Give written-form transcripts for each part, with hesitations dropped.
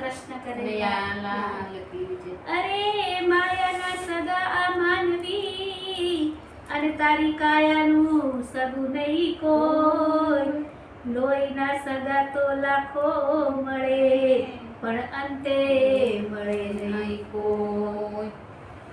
કૃષ્ણ કરે દયા લાલ કી જય. અરે માયાના સગા આ માનવી અને તારી કાયાનું સગું નહીં કોઈ. લોહીના સગા તો લાખો મળે પણ અંતે મળે નહીં કોઈ.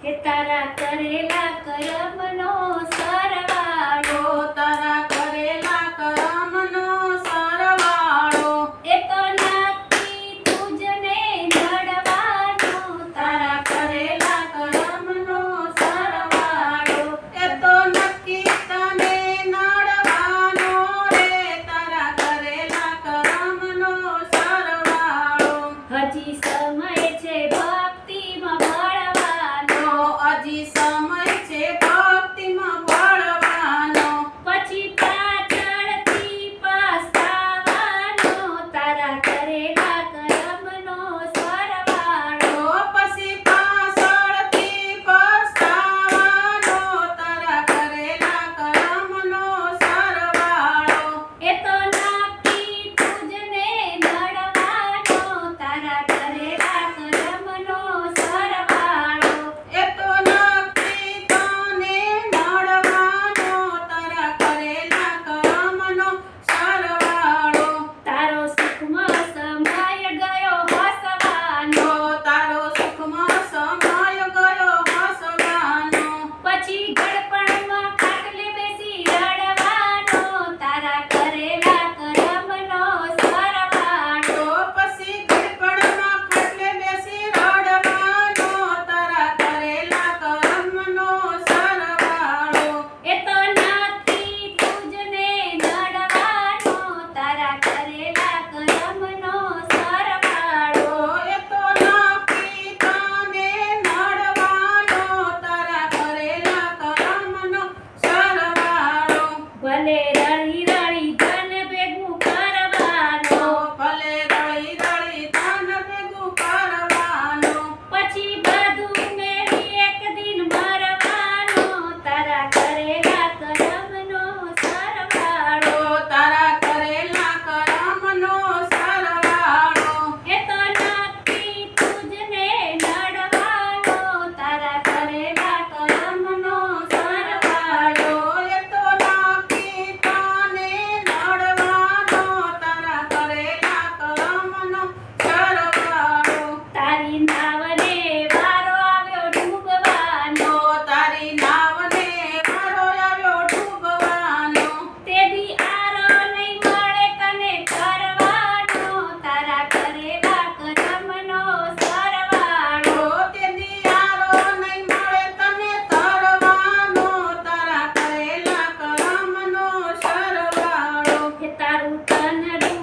કે તારા કરેલા કર્મનો સરવાળો, તારા કરેલા કર્મનો સરવાળો એ તો નક્કી તુજને નડવાનો. તારા કરેલા કર્મનો સરવાળો એ તો નક્કી તને નડવાનો રે. તારા કરેલા કર્મનો સરવાળો. હજી સમય છે ભક્તિમાં ભળવાનો, હજી સમય છે ભક્તિમાં ભળવાનો. પછી પાછળથી પસ્તાવાનો. તારા કરેલા કર્મનો સરવાળો, પછી પાછળથી પસ્તાવાનો. તારા કરેલા કર્મનો સરવાળો એ તો નક્કી તુજને નડવાનો. તારા કરેલા કર્મનો સરવાળો, એ તો નક્કી તને નડવાનો. તારા કરેલા કર્મનો સરવાળો. તારો સુખમાં સમય ગયો હસવાનો, તારો સુખમાં સમય ગયો હસવાનો. પછી ગળપણમાં ખાટલે બેસી રડવાનો. તારા કરેલા કર્મનો સરવાળો, પછી ઘડપણમાં ખાટલે બેસી રડવાનો. તારા કરેલા કર્મનો સરવાળો. એ તો નક્કી તુજને નડવાનો. તારા કરેલા કર્મનો સરવાળો, એ તો નક્કી તને નડવાનો. તારા કરેલા કર્મનો સરવાળો. ભલે રળી રળી ધન ભેગું કરવાનો, ભલે રળી રળી ધન ભેગું કરવાનું. પછી બધું મેળી એક દિન મરવાનો. તારા કરેલા કર્મનો સરવાળો, તારા કરેલા કર્મનો સરવાળો. એ તો નક્કી તુજને નડવાનો. તારા કરેલા કર્મનો સરવાળો, એ તો નક્કી તને નડવાનો. તારા કરેલા કર્મનો સરવાળો. તારી નાવને વારો આવ્યો ડૂબવાનો, તારી નાવને વારો આવ્યો ડૂબવાનો. તેદી આરો નહીં મળે તને કરવાનો. તારા કરેલા કર્મનો સરવાળો, તેથી આરો નહીં મળે તને તરવાનો. તારા કરેલા કર્મનો સરવાળો. કે તારું તનડું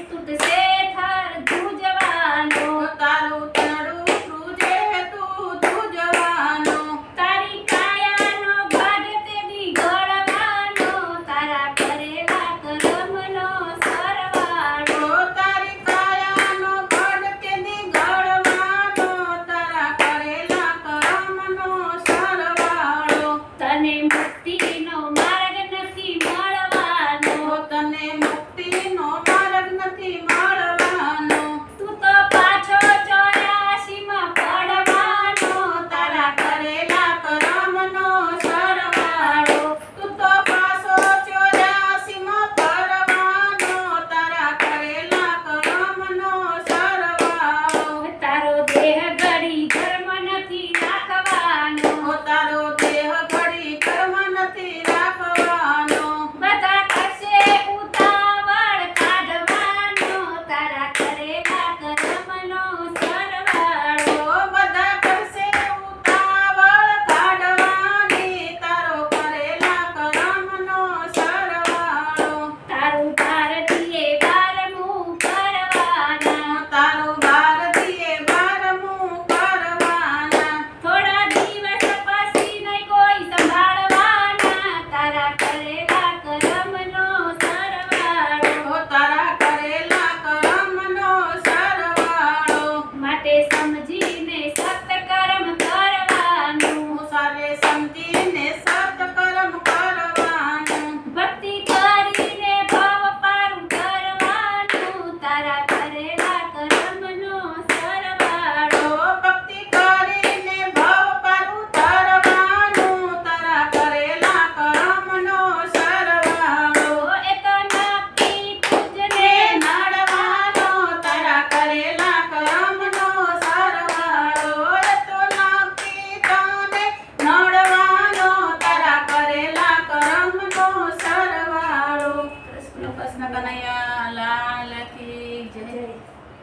તૂટશે થર ધ્રુજવાનો. તારું તણું ધ્રુજે તું ધ્રુજવાનો. તારી કાયાનો ભાગ તેદી ગળવાનો. તારા કરેલા કર્મનો સરવાળો, તારી કાયાનો ગઢ તેથી ગળવાનો. તારા કરેલા કર્મનો સરવાળો. તને મુક્તિનો માર્ગ નથી મળવાનો. તને મુક્તિનો માર્ગ નથી